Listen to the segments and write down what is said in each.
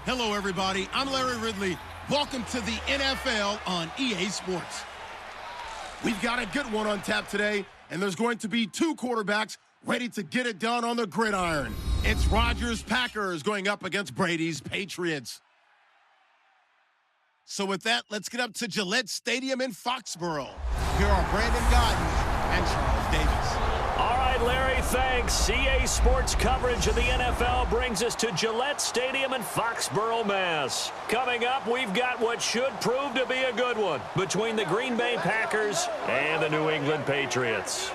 Hello, everybody. I'm Larry Ridley. Welcome to the NFL on EA Sports. We've got a good one on tap today, and there's going to be two quarterbacks ready to get it done on the gridiron. It's Rodgers' Packers going up against Brady's Patriots. So with that, let's get up to Gillette Stadium in Foxborough. Here are Brandon Gaudin and Charles Davis. All right, Larry, thanks. EA Sports coverage of the NFL brings us to Gillette Stadium in Foxborough, Mass. Coming up, we've got what should prove to be a good one between the Green Bay Packers and the New England Patriots.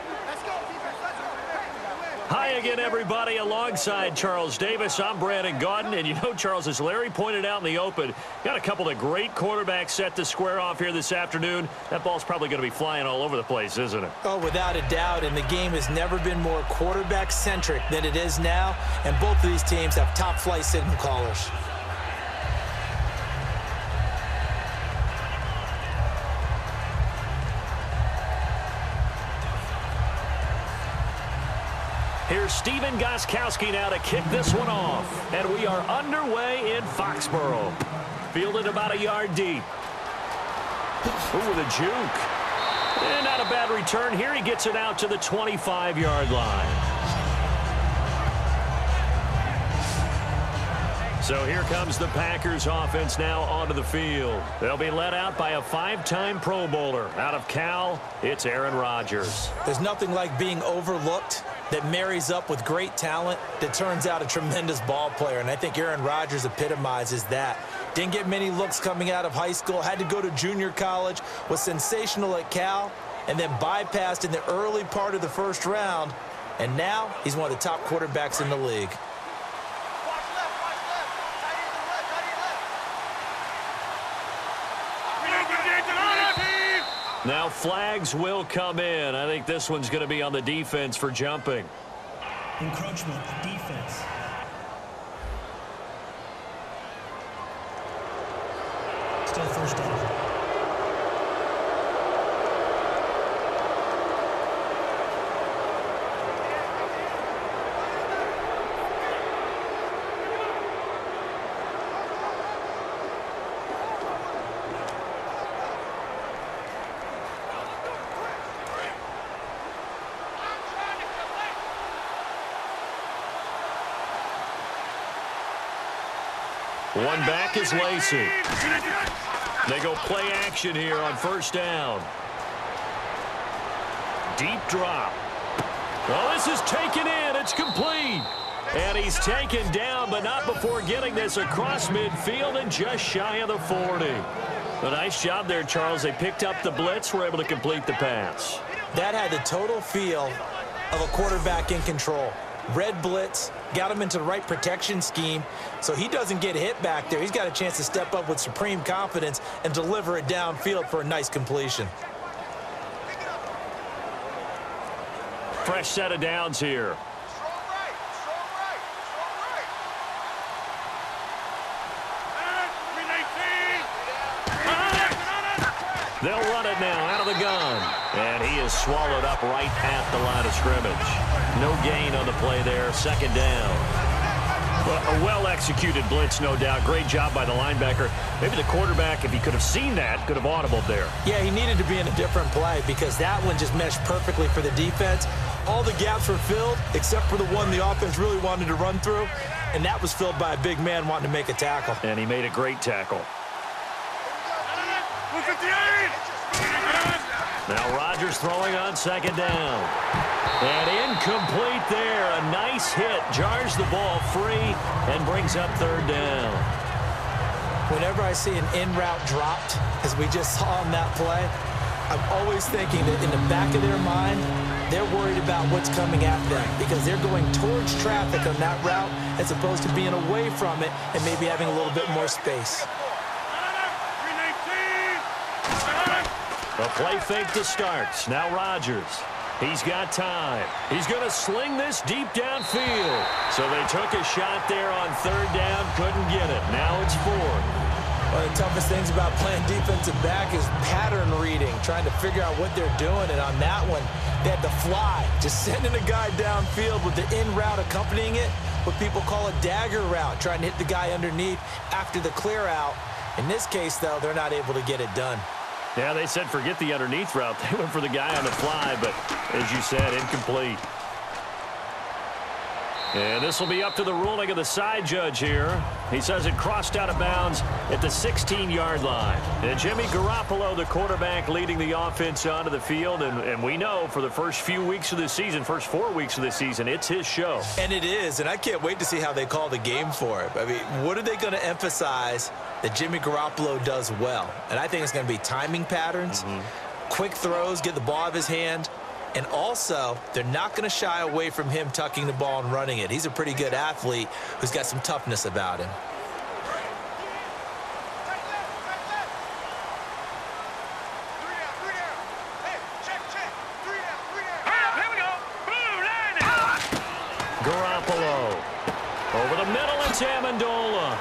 Hi again, everybody. Alongside Charles Davis, I'm Brandon Gaudin. And you know, Charles, as Larry pointed out in the open, got a couple of great quarterbacks set to square off here this afternoon. That ball's probably going to be flying all over the place, isn't it? Oh, without a doubt. And the game has never been more quarterback-centric than it is now. And both of these teams have top-flight signal callers. Here's Steven Gostkowski now to kick this one off. And we are underway in Foxborough. Fielded about a yard deep. Ooh, with a juke. And not a bad return here. He gets it out to the 25-yard line. So here comes the Packers offense now onto the field. They'll be led out by a 5-time Pro Bowler. Out of Cal, it's Aaron Rodgers. There's nothing like being overlooked that marries up with great talent that turns out a tremendous ball player. And I think Aaron Rodgers epitomizes that. Didn't get many looks coming out of high school. Had to go to junior college. Was sensational at Cal. And then bypassed in the early part of the first round. And now he's one of the top quarterbacks in the league. Now flags will come in. I think this one's going to be on the defense for jumping. Encroachment, defense. Still first down. One back is Lacey. They go play action here on first down. Deep drop. Well, this is taken in. It's complete. And he's taken down, but not before getting this across midfield and just shy of the 40. A nice job there, Charles. They picked up the blitz, were able to complete the pass. That had the total feel of a quarterback in control. Red blitz, got him into the right protection scheme, so he doesn't get hit back there. He's got a chance to step up with supreme confidence and deliver it downfield for a nice completion. Fresh set of downs here. They'll run it now out of the gun. And he is swallowed up right at the line of scrimmage. No gain on the play there. Second down. But a well-executed blitz, no doubt. Great job by the linebacker. Maybe the quarterback, if he could have seen that, could have audibled there. Yeah, he needed to be in a different play because that one just meshed perfectly for the defense. All the gaps were filled except for the one the offense really wanted to run through. And that was filled by a big man wanting to make a tackle. And he made a great tackle. Now Rodgers throwing on second down. And incomplete there. A nice hit. Jars the ball free and brings up third down. Whenever I see an in-route dropped, as we just saw on that play, I'm always thinking that in the back of their mind, they're worried about what's coming at them because they're going towards traffic on that route as opposed to being away from it and maybe having a little bit more space. A play fake to start. Now Rodgers. He's got time. He's going to sling this deep downfield. So they took a shot there on third down. Couldn't get it. Now it's fourth. One of the toughest things about playing defensive back is pattern reading, trying to figure out what they're doing. And on that one, they had to fly. Just sending a guy downfield with the in route accompanying it what people call a dagger route, trying to hit the guy underneath after the clear out. In this case, though, they're not able to get it done. Yeah, they said forget the underneath route. They went for the guy on the fly, but as you said, incomplete. And this will be up to the ruling of the side judge here. He says it crossed out of bounds at the 16-yard line. And Jimmy Garoppolo, the quarterback, leading the offense onto the field. And we know for the first few weeks of the season, first 4 weeks of the season, it's his show. And it is, and I can't wait to see how they call the game for it. I mean, what are they going to emphasize that Jimmy Garoppolo does well? And I think it's going to be timing patterns, quick throws, get the ball out of his hand. And also, they're not going to shy away from him tucking the ball and running it. He's a pretty good athlete who's got some toughness about him. Garoppolo over the middle, it's Amendola.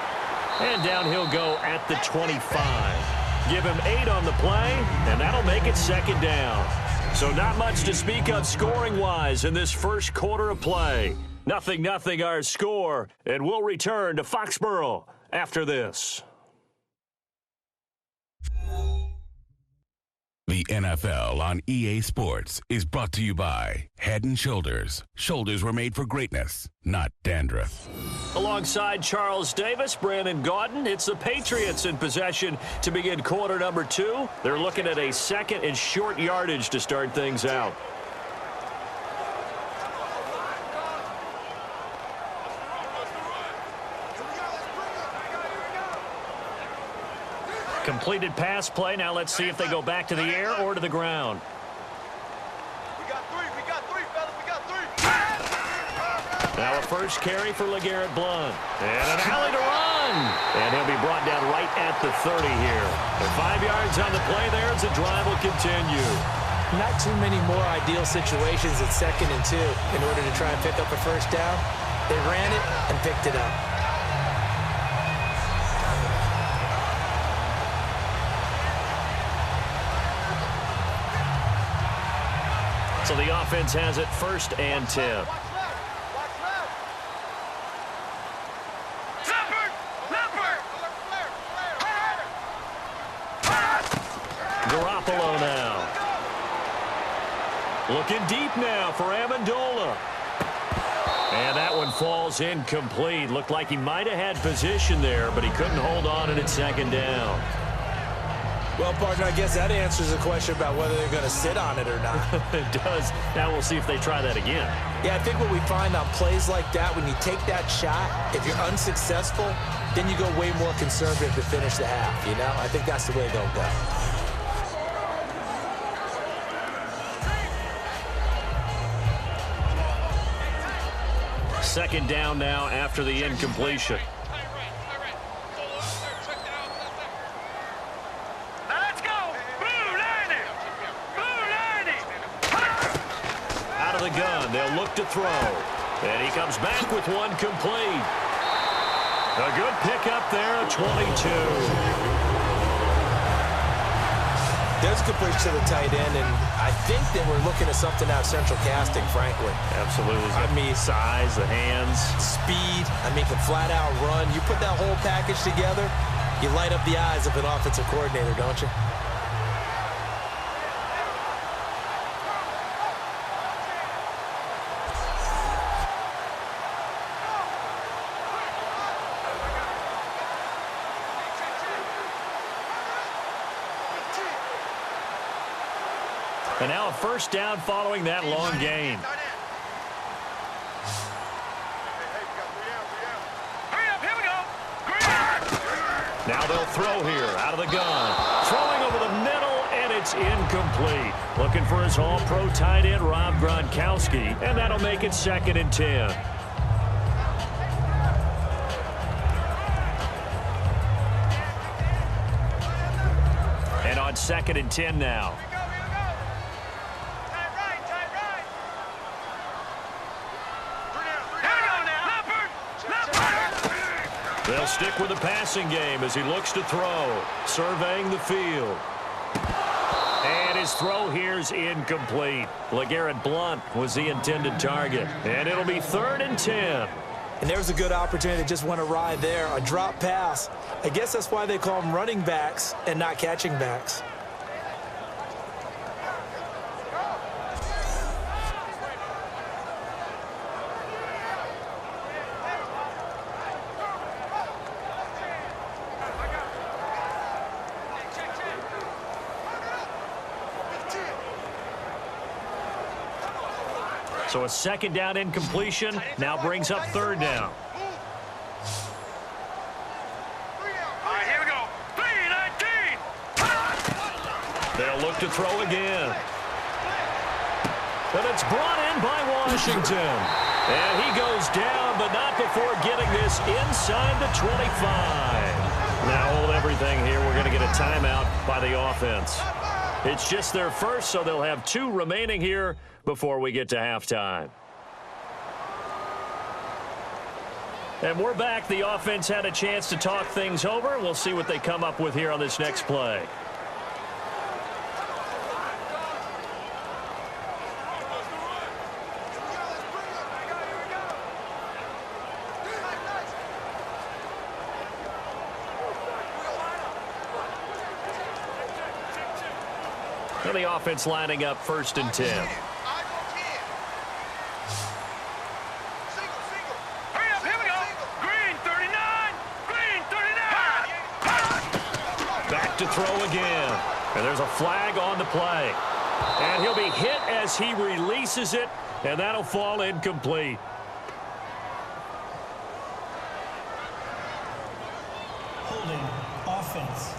And down he'll go at the 25. Give him 8 on the play, and that'll make it second down. So not much to speak of scoring-wise in this first quarter of play. 0-0 our score, and we'll return to Foxborough after this. The NFL on EA Sports is brought to you by Head & Shoulders. Shoulders were made for greatness, not dandruff. Alongside Charles Davis, Brandon Gaudin, it's the Patriots in possession to begin quarter number 2. They're looking at a second and short yardage to start things out. Completed pass play. Now let's see if they go back to the air or to the ground. We got three, fellas. We got three. Now a first carry for LeGarrette Blount. And an alley to run. And he'll be brought down right at the 30 here. And 5 yards on the play there as the drive will continue. Not too many more ideal situations at 2nd and 2 in order to try and pick up a first down. They ran it and picked it up. So the offense has it 1st and 10. Garoppolo now. Looking deep now for Amendola. And that one falls incomplete. Looked like he might have had position there, but he couldn't hold on and it's 2nd down. Well, partner, I guess that answers the question about whether they're going to sit on it or not. It does. Now we'll see if they try that again. Yeah, I think what we find on plays like that, when you take that shot, if you're unsuccessful, then you go way more conservative to finish the half, you know? I think that's the way they'll go. Second down now after the incompletion. The gun, they'll look to throw, and he comes back with one complete. A good pickup there at 22. There's a completion to the tight end, and I think that we're looking at something out of central casting, frankly. Absolutely. I mean, size, the hands, speed. I mean, can flat out run. You put that whole package together, you light up the eyes of an offensive coordinator, don't you? And now a first down following that long gain. Now they'll throw here out of the gun. Throwing over the middle, and it's incomplete. Looking for his all-pro tight end, Rob Gronkowski, and that'll make it 2nd and 10. And on 2nd and 10 now. They'll stick with the passing game as he looks to throw, surveying the field. And his throw here's incomplete. LeGarrette Blount was the intended target. And it'll be 3rd and 10. And there's a good opportunity that just went awry there, a drop pass. I guess that's why they call them running backs and not catching backs. So a second down incompletion now brings up third down. All right, here we go. 3-19. They'll look to throw again. But it's brought in by Washington. And he goes down, but not before getting this inside the 25. Now hold everything here. We're going to get a timeout by the offense. It's just their first, so they'll have 2 remaining here before we get to halftime. And we're back. The offense had a chance to talk things over. We'll see what they come up with here on this next play. And the offense lining up 1st and 10. To throw again. And there's a flag on the play. And he'll be hit as he releases it, and that'll fall incomplete. Holding offense.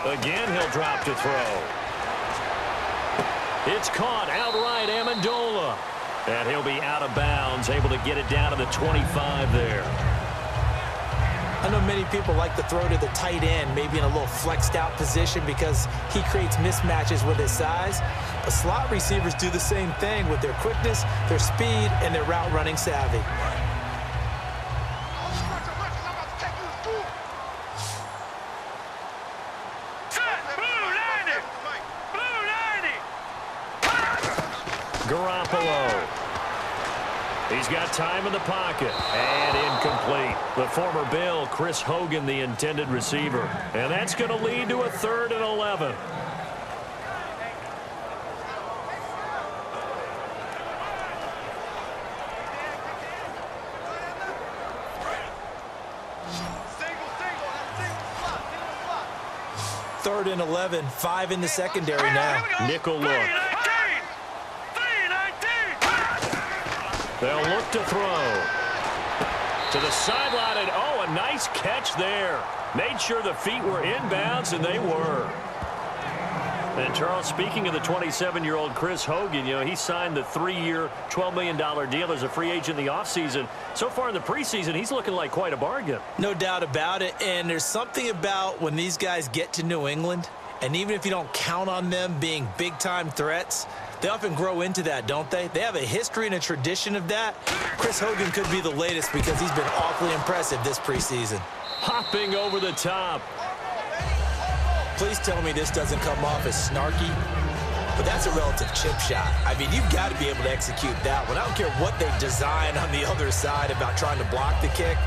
Again, he'll drop to throw. It's caught outright, Amendola. And he'll be out of bounds, able to get it down to the 25 there. I know many people like to throw to the tight end, maybe in a little flexed out position because he creates mismatches with his size. But slot receivers do the same thing with their quickness, their speed, and their route running savvy. He's got time in the pocket. And incomplete. The former Bill, Chris Hogan, the intended receiver. And that's going to lead to a 3rd and 11. Third and 11, 5 in the secondary now. Nickel look. They'll look to throw. To the sideline, and oh, a nice catch there. Made sure the feet were inbounds, and they were. And, Charles, speaking of the 27-year-old Chris Hogan, you know, he signed the 3-year, $12 million deal as a free agent in the offseason. So far in the preseason, he's looking like quite a bargain. No doubt about it, and there's something about when these guys get to New England, and even if you don't count on them being big-time threats, they often grow into that, don't they? They have a history and a tradition of that. Chris Hogan could be the latest because he's been awfully impressive this preseason. Hopping over the top. Please tell me this doesn't come off as snarky, but that's a relative chip shot. I mean, you've got to be able to execute that one. I don't care what they design on the other side about trying to block the kick.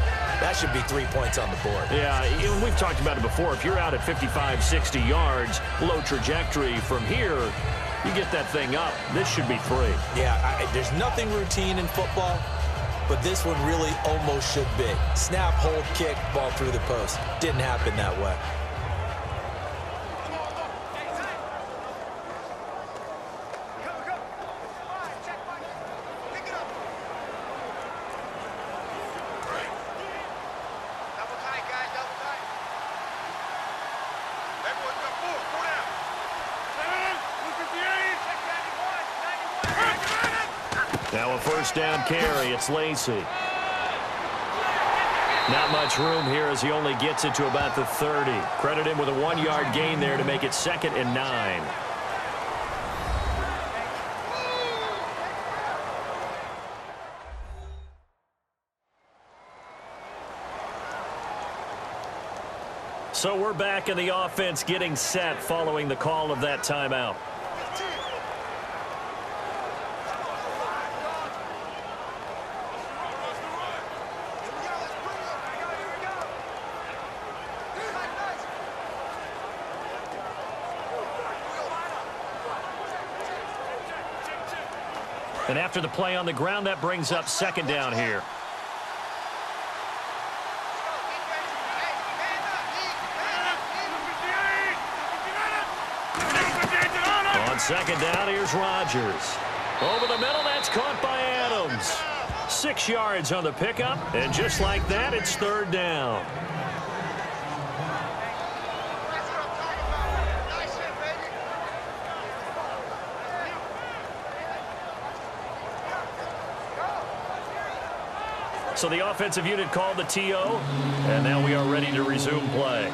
That should be 3 points on the board. Yeah, we've talked about it before. If you're out at 55, 60 yards, low trajectory from here, you get that thing up. This should be 3. Yeah, there's nothing routine in football, but this one really almost should be. Snap, hold, kick, ball through the post. Didn't happen that way. Now a first down carry. It's Lacey. Not much room here as he only gets it to about the 30. Credit him with a 1-yard gain there to make it 2nd and 9. So we're back in the offense getting set following the call of that timeout. And after the play on the ground, that brings up 2nd down here. On 2nd down, here's Rodgers. Over the middle, that's caught by Adams. 6 yards on the pickup, and just like that, it's 3rd down. So the offensive unit called the TO, and now we are ready to resume play.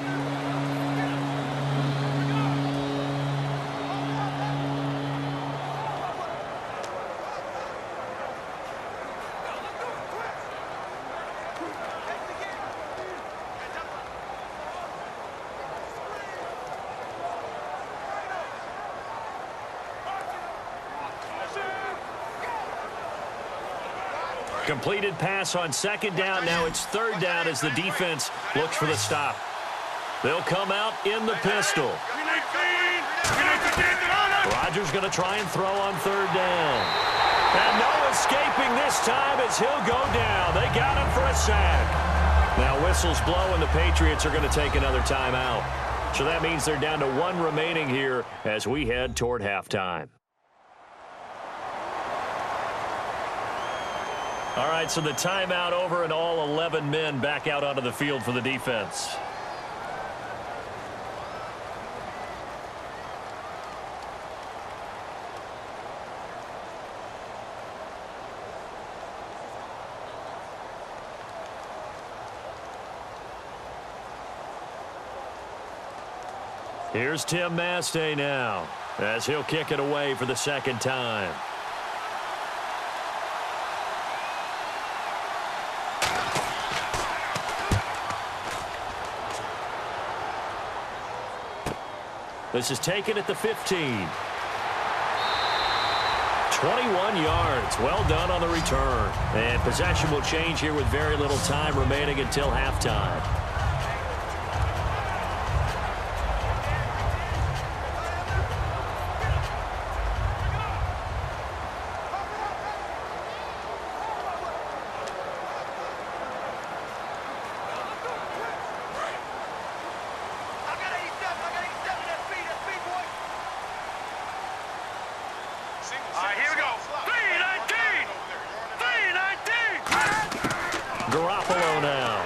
Completed pass on 2nd down. Now it's 3rd down as the defense looks for the stop. They'll come out in the pistol. Rodgers going to try and throw on 3rd down. And no escaping this time as he'll go down. They got him for a sack. Now whistles blow and the Patriots are going to take another timeout. So that means they're down to 1 remaining here as we head toward halftime. All right, so the timeout over and all 11 men back out onto the field for the defense. Here's Tim Mastay now as he'll kick it away for the 2nd time. This is taken at the 15. 21 yards. Well done on the return. And possession will change here with very little time remaining until halftime. Garoppolo now.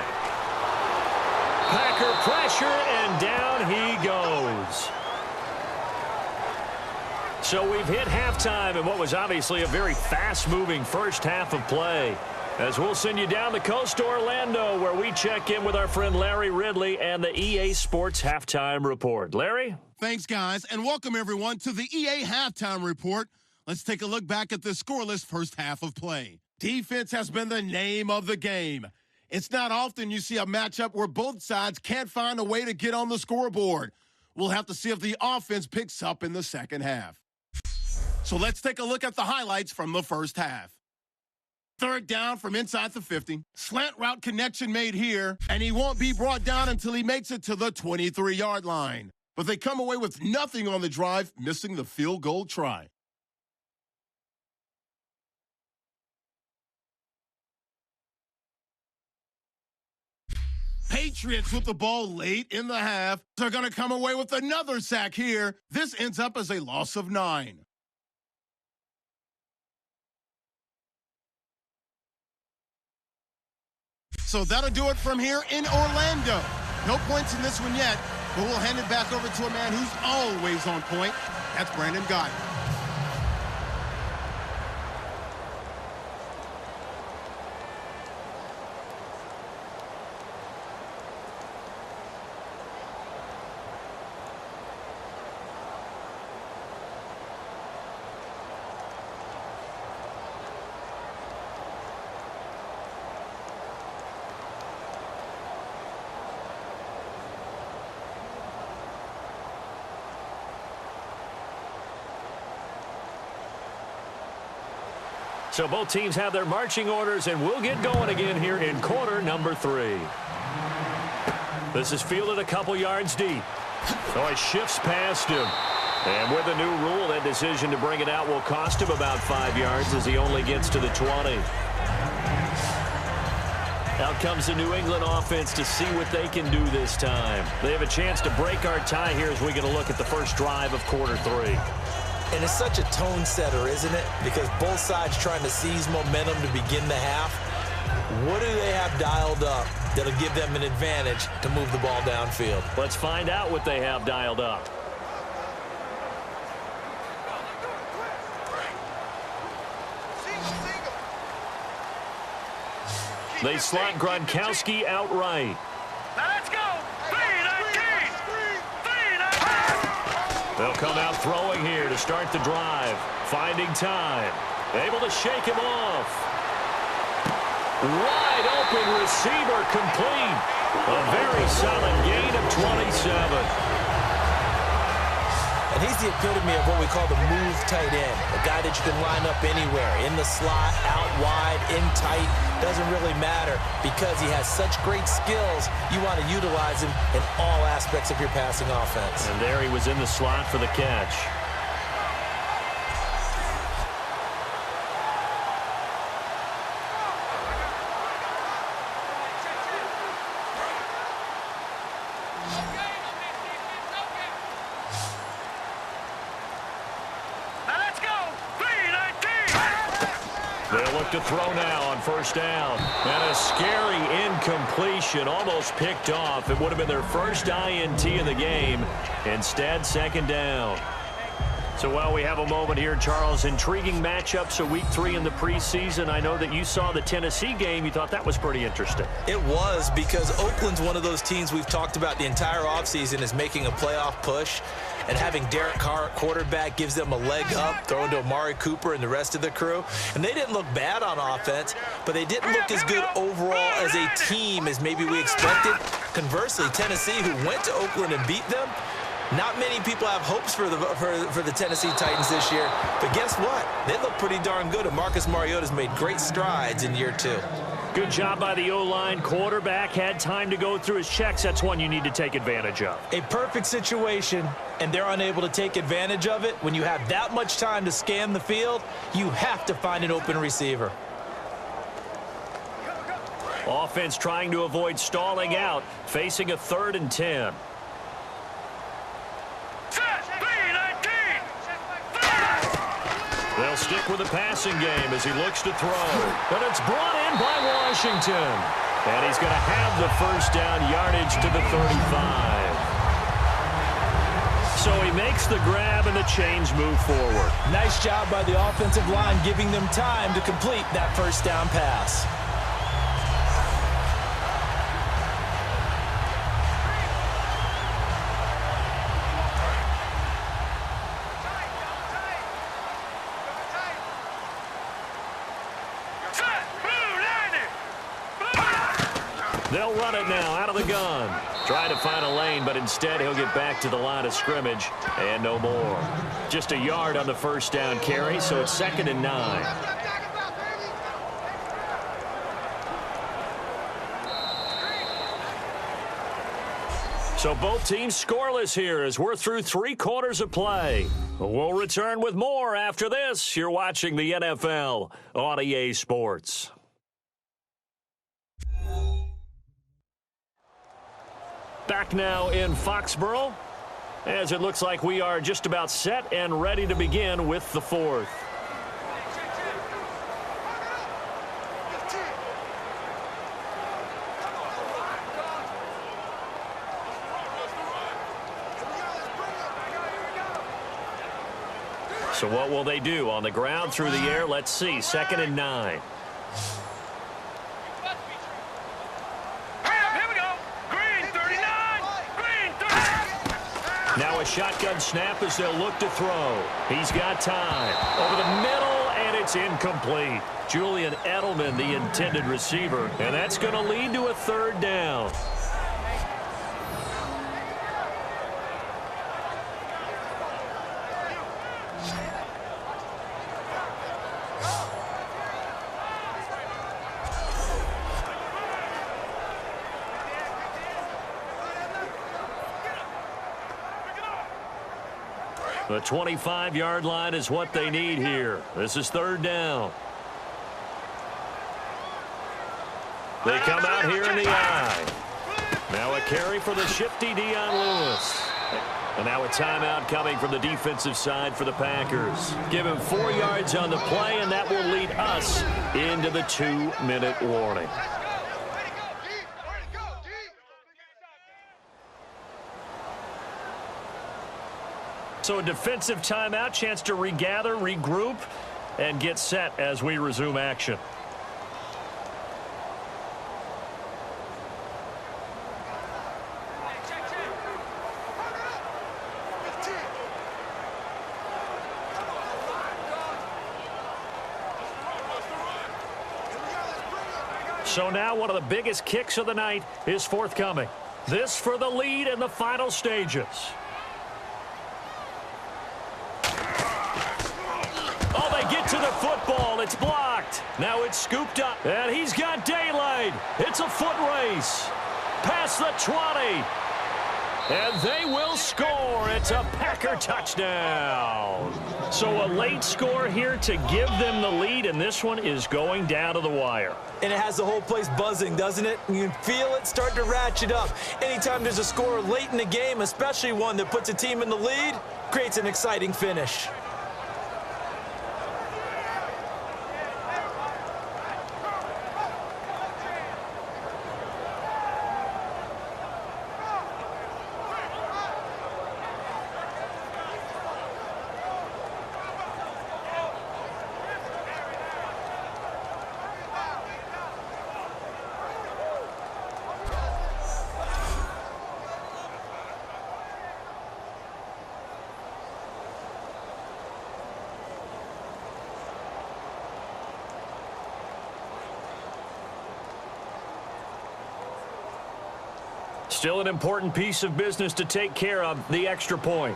Packer pressure, and down he goes. So we've hit halftime in what was obviously a very fast-moving first half of play. As we'll send you down the coast to Orlando, where we check in with our friend Larry Ridley and the EA Sports Halftime Report. Larry? Thanks, guys, and welcome, everyone, to the EA Halftime Report. Let's take a look back at the scoreless first half of play. Defense has been the name of the game. It's not often you see a matchup where both sides can't find a way to get on the scoreboard. We'll have to see if the offense picks up in the second half. So let's take a look at the highlights from the first half. 3rd down from inside the 50. Slant route connection made here, and he won't be brought down until he makes it to the 23-yard line. But they come away with nothing on the drive, missing the field goal try. Patriots with the ball late in the half. They're going to come away with another sack here. This ends up as a loss of 9. So that'll do it from here in Orlando. No points in this one yet, but we'll hand it back over to a man who's always on point. That's Brandon Gott. So both teams have their marching orders, and we'll get going again here in quarter number 3. This is fielded a couple yards deep. So he shifts past him. And with the new rule, that decision to bring it out will cost him about 5 yards as he only gets to the 20. Out comes the New England offense to see what they can do this time. They have a chance to break our tie here as we get a look at the first drive of quarter 3. And it's such a tone setter, isn't it? Because both sides trying to seize momentum to begin the half. What do they have dialed up that'll give them an advantage to move the ball downfield? Let's find out what they have dialed up. They slot Gronkowski outright. Now let's go. 3-19. 3-19. They'll come out throwing here to start the drive. Finding time. Able to shake him off. Wide open receiver complete. A very solid gain of 27. And he's the epitome of what we call the move tight end. A guy that you can line up anywhere. In the slot, out wide, in tight. Doesn't really matter because he has such great skills. You want to utilize him in all aspects of your passing offense. And there he was in the slot for the catch. To throw now on first down. And a scary incompletion, almost picked off. It would have been their first INT of the game. Instead, second down. So while we have a moment here, Charles, intriguing matchups of week 3 in the preseason. I know that you saw the Tennessee game. You thought that was pretty interesting. It was, because Oakland's one of those teams we've talked about the entire offseason is making a playoff push. And having Derek Carr at quarterback gives them a leg up, throwing to Amari Cooper and the rest of the crew. And they didn't look bad on offense, but they didn't look as good overall as a team as maybe we expected. Conversely, Tennessee, who went to Oakland and beat them, not many people have hopes for the Tennessee Titans this year. But guess what? They look pretty darn good, and Marcus Mariota's made great strides in year 2. Good job by the O-line. Quarterback had time to go through his checks. That's one you need to take advantage of. A perfect situation, and they're unable to take advantage of it. When you have that much time to scan the field, you have to find an open receiver. Offense trying to avoid stalling out, facing a 3rd and 10. They'll stick with the passing game as he looks to throw. But it's brought in by Washington. And he's going to have the first down, yardage to the 35. So he makes the grab and the chains move forward. Nice job by the offensive line giving them time to complete that first down pass. They'll run it now out of the gun. Trying to find a lane, but instead he'll get back to the line of scrimmage and no more. Just a yard on the first down carry, so it's 2nd and 9. So both teams scoreless here as we're through 3 quarters of play. We'll return with more after this. You're watching the NFL on EA Sports. Back now in Foxborough, as it looks like we are just about set and ready to begin with the 4th. So what will they do? On the ground, through the air? Let's see. 2nd and 9. Now a shotgun snap as they'll look to throw. He's got time. Over the middle, and it's incomplete. Julian Edelman, the intended receiver, and that's going to lead to a 3rd down. The 25-yard line is what they need here. This is third down. They come out here in the eye. Now a carry for the shifty Dion Lewis. And now a timeout coming from the defensive side for the Packers. Give him 4 yards on the play, and that will lead us into the 2-minute warning. So a defensive timeout, chance to regather, regroup, and get set as we resume action. So now one of the biggest kicks of the night is forthcoming. This for the lead in the final stages. Oh, they get to the football. It's blocked. Now it's scooped up. And he's got daylight. It's a foot race. Past the 20. And they will score. It's a Packer touchdown. So a late score here to give them the lead, and this one is going down to the wire. And it has the whole place buzzing, doesn't it? You can feel it start to ratchet up. Anytime there's a score late in the game, especially one that puts a team in the lead, creates an exciting finish. Still an important piece of business to take care of, the extra point.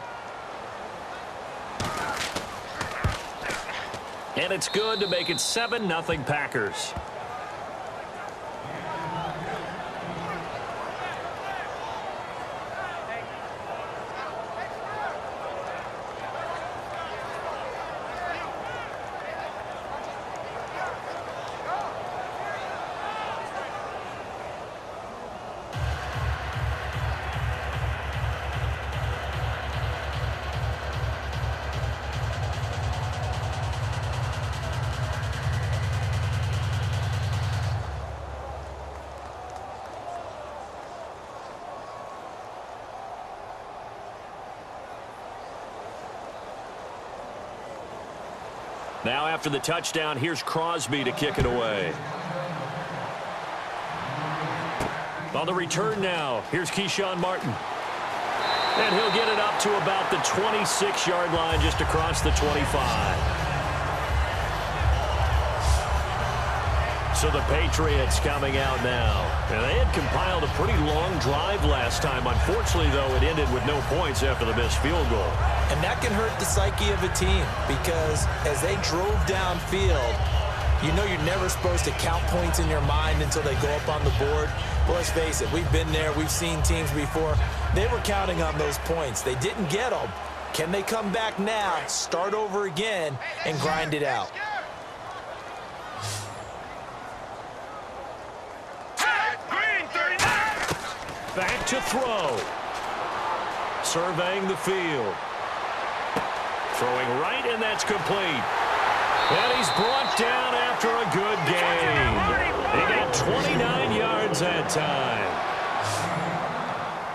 And it's good to make it 7-0 Packers. Now after the touchdown, here's Crosby to kick it away. On the return now, here's Keyshawn Martin. And he'll get it up to about the 26-yard line, just across the 25. So the Patriots coming out now. And they had compiled a pretty long drive last time. Unfortunately, though, it ended with no points after the missed field goal. And that can hurt the psyche of a team because as they drove downfield, you know you're never supposed to count points in your mind until they go up on the board. But let's face it, we've been there. We've seen teams before. They were counting on those points. They didn't get them. Can they come back now, start over again, and grind it out? Back to throw. Surveying the field. Throwing right, and that's complete. And he's brought down after a good game. He got 29 yards that time.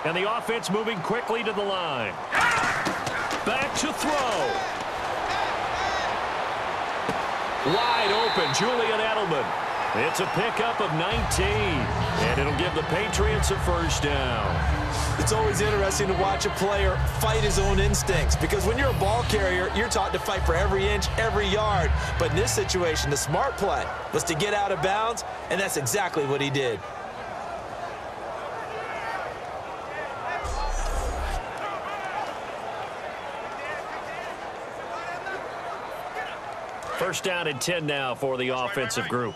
And the offense moving quickly to the line. Back to throw. Wide open, Julian Edelman. It's a pickup of 19, and it'll give the Patriots a first down. It's always interesting to watch a player fight his own instincts because when you're a ball carrier, you're taught to fight for every inch, every yard. But in this situation, the smart play was to get out of bounds, and that's exactly what he did. First down and 10 now for the offensive group.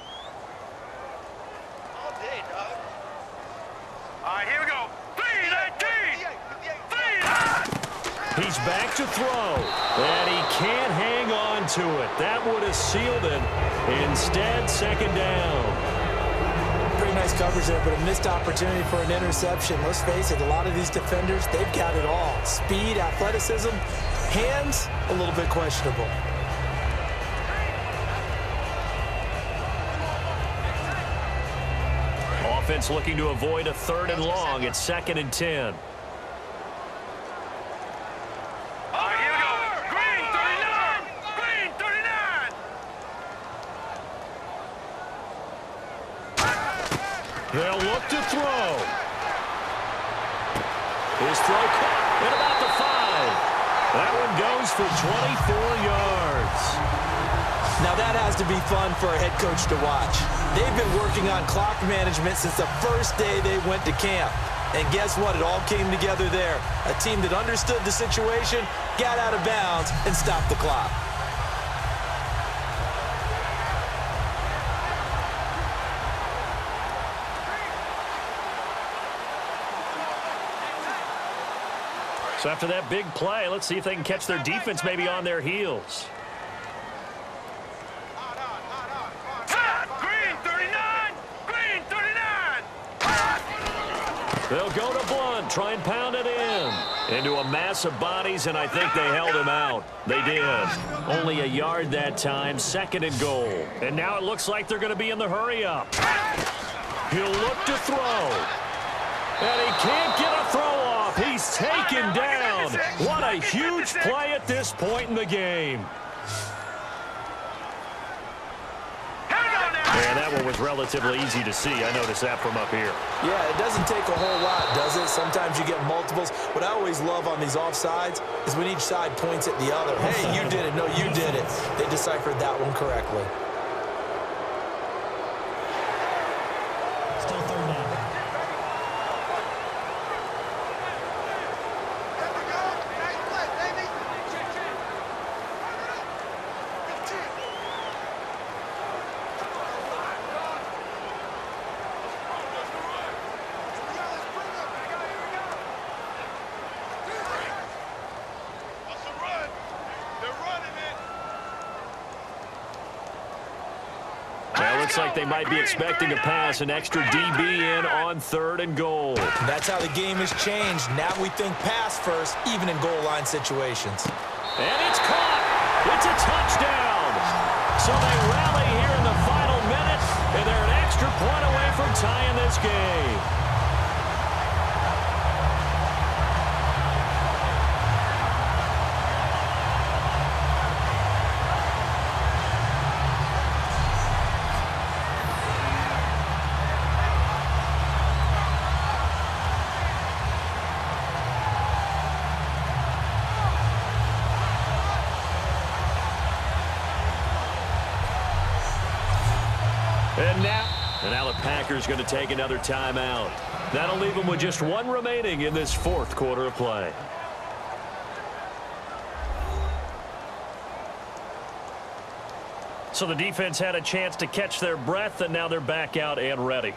He's back to throw. And he can't hang on to it. That would have sealed it. Instead, second down. Pretty nice coverage there, but a missed opportunity for an interception. Let's face it, a lot of these defenders, they've got it all. Speed, athleticism, hands, a little bit questionable. Offense looking to avoid a 3rd and long. It's 2nd and 10. They'll look to throw. His throw caught at about the 5. That one goes for 24 yards. Now that has to be fun for a head coach to watch. They've been working on clock management since the first day they went to camp. And guess what? It all came together there. A team that understood the situation, got out of bounds, and stopped the clock. So after that big play, let's see if they can catch their defense maybe on their heels. Green 39! Green 39! They'll go to Blunt, try and pound it in. Into a mass of bodies, and I think they held him out. They did. Only a yard that time, 2nd and goal. And now it looks like they're going to be in the hurry-up. He'll look to throw. And he can't get a throw off. He's taken down. What a huge play at this point in the game. And that one was relatively easy to see. I noticed that from up here. Yeah, it doesn't take a whole lot, does it? Sometimes you get multiples. What I always love on these offsides is when each side points at the other. Hey, you did it. No, you did it. They deciphered that one correctly. Still 3rd down. Looks like they might be expecting to pass an extra DB in on 3rd and goal. That's how the game has changed. Now we think pass first, even in goal line situations. And it's caught. It's a touchdown. So they rally here in the final minute, and they're an extra point away from tying this game. And now the Packers going to take another timeout. That'll leave them with just one remaining in this 4th quarter of play. So the defense had a chance to catch their breath, and now they're back out and ready.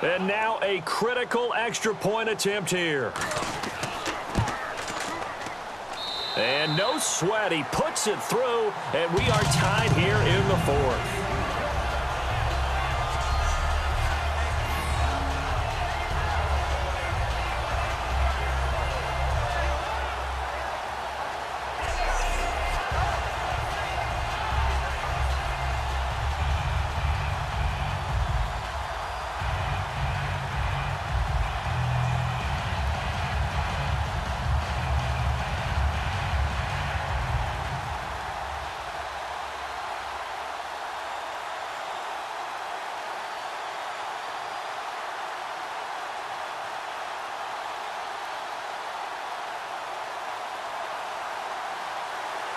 And now a critical extra point attempt here. And no sweat. He puts it through, and we are tied here in the 4th.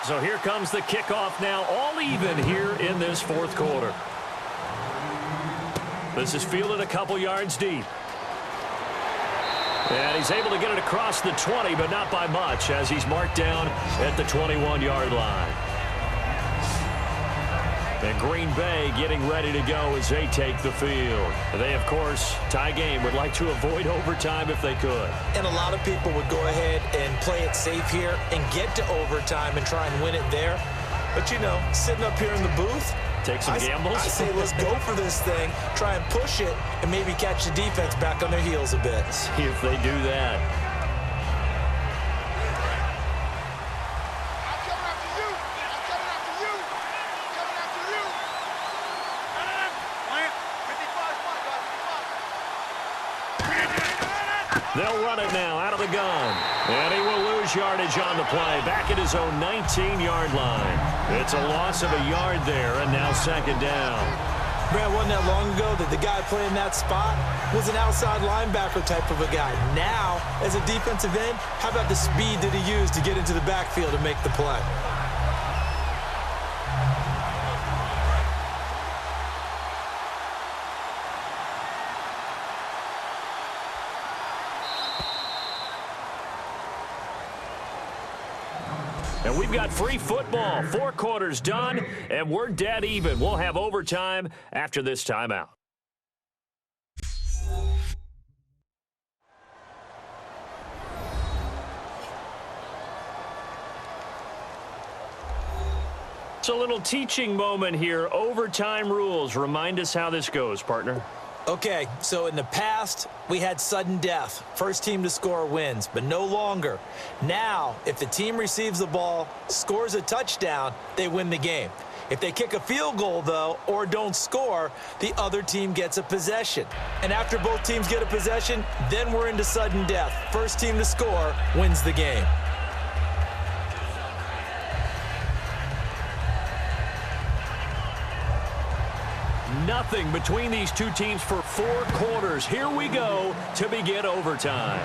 So here comes the kickoff now, all even here in this fourth quarter. This is fielded a couple yards deep. And he's able to get it across the 20, but not by much, as he's marked down at the 21-yard line. And Green Bay getting ready to go as they take the field. They, of course, tie game, would like to avoid overtime if they could. And a lot of people would go ahead and play it safe here and get to overtime and try and win it there. But, you know, sitting up here in the booth, take some gambles. I say let's go for this thing, try and push it, and maybe catch the defense back on their heels a bit. See if they do that. They'll run it now out of the gun. And he will lose yardage on the play. Back at his own 19-yard line. It's a loss of a yard there, and now second down. Brad, wasn't that long ago that the guy playing that spot was an outside linebacker type of a guy. Now, as a defensive end, how about the speed that he used to get into the backfield and make the play? And we've got free football. 4 quarters done, and we're dead even. We'll have overtime after this timeout. It's a little teaching moment here. Overtime rules. Remind us how this goes, partner. Okay, so in the past, we had sudden death. First team to score wins, but no longer. Now, if the team receives the ball, scores a touchdown, they win the game. If they kick a field goal, though, or don't score, the other team gets a possession. And after both teams get a possession, then we're into sudden death. First team to score wins the game. Nothing between these two teams for 4 quarters. Here we go to begin overtime.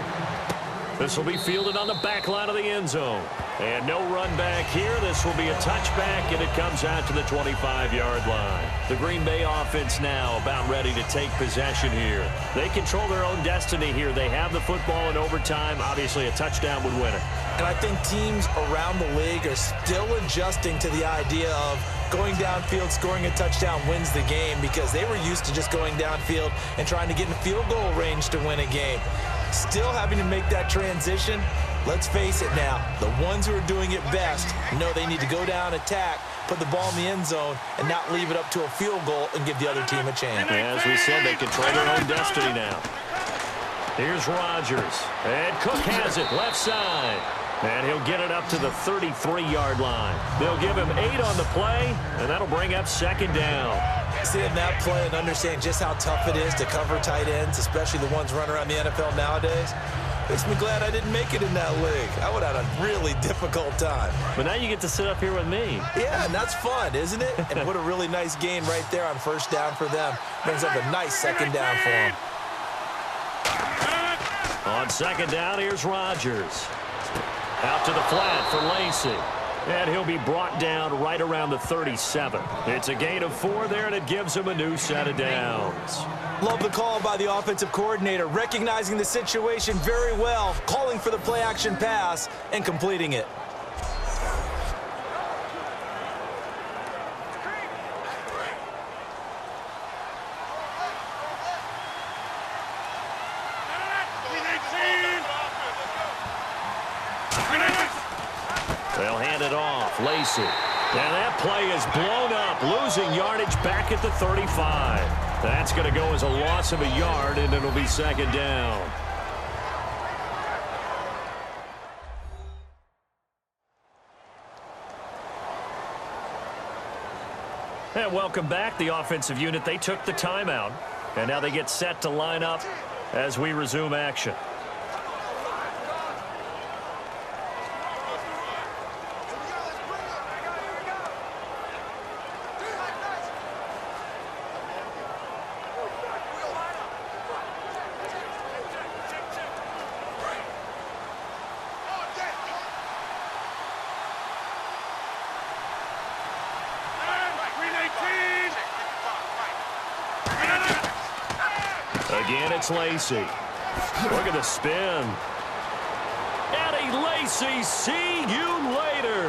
This will be fielded on the back line of the end zone. And no run back here. This will be a touchback, and it comes out to the 25-yard line. The Green Bay offense now about ready to take possession here. They control their own destiny here. They have the football in overtime. Obviously, a touchdown would win it. And I think teams around the league are still adjusting to the idea of going downfield, scoring a touchdown wins the game, because they were used to just going downfield and trying to get in field goal range to win a game. Still having to make that transition. Let's face it now, the ones who are doing it best know they need to go down, attack, put the ball in the end zone, and not leave it up to a field goal and give the other team a chance. As we said, they control their own destiny now. Here's Rodgers. And Cook has it left side. And he'll get it up to the 33-yard line. They'll give him 8 on the play, and that'll bring up second down. Seeing that play and understanding just how tough it is to cover tight ends, especially the ones running around the NFL nowadays, makes me glad I didn't make it in that league. I would have had a really difficult time. But now you get to sit up here with me. Yeah, and that's fun, isn't it? And what a really nice gain right there on first down for them. Brings up a nice second down for them. On second down, here's Rodgers. Out to the flat for Lacy. And he'll be brought down right around the 37. It's a gain of 4 there, and it gives him a new set of downs. Love the call by the offensive coordinator, recognizing the situation very well, calling for the play-action pass, and completing it. They'll hand it off. Lacy. And that play is blown up, losing yardage back at the 35. That's going to go as a loss of a yard, and it'll be second down. And welcome back. The offensive unit, they took the timeout. And now they get set to line up as we resume action. it's Lacy. Look at the spin. Eddie Lacy, see you later.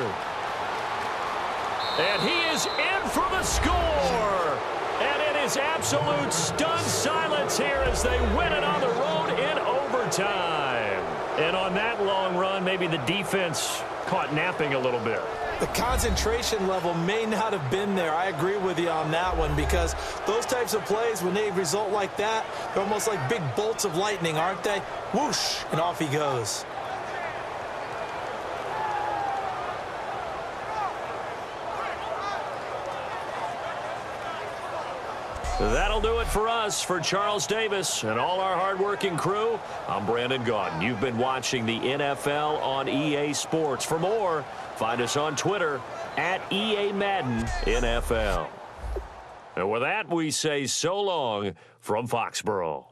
And he is in for the score. And it is absolute stunned silence here as they win it on the road in overtime. And on that long run, maybe the defense caught napping a little bit. The concentration level may not have been there. I agree with you on that one, because those types of plays, when they result like that, they're almost like big bolts of lightning, aren't they? Whoosh, and off he goes. That'll do it for us. For Charles Davis and all our hardworking crew, I'm Brandon Gaudin. You've been watching the NFL on EA Sports. For more, find us on Twitter at EA Madden NFL. And with that, we say so long from Foxborough.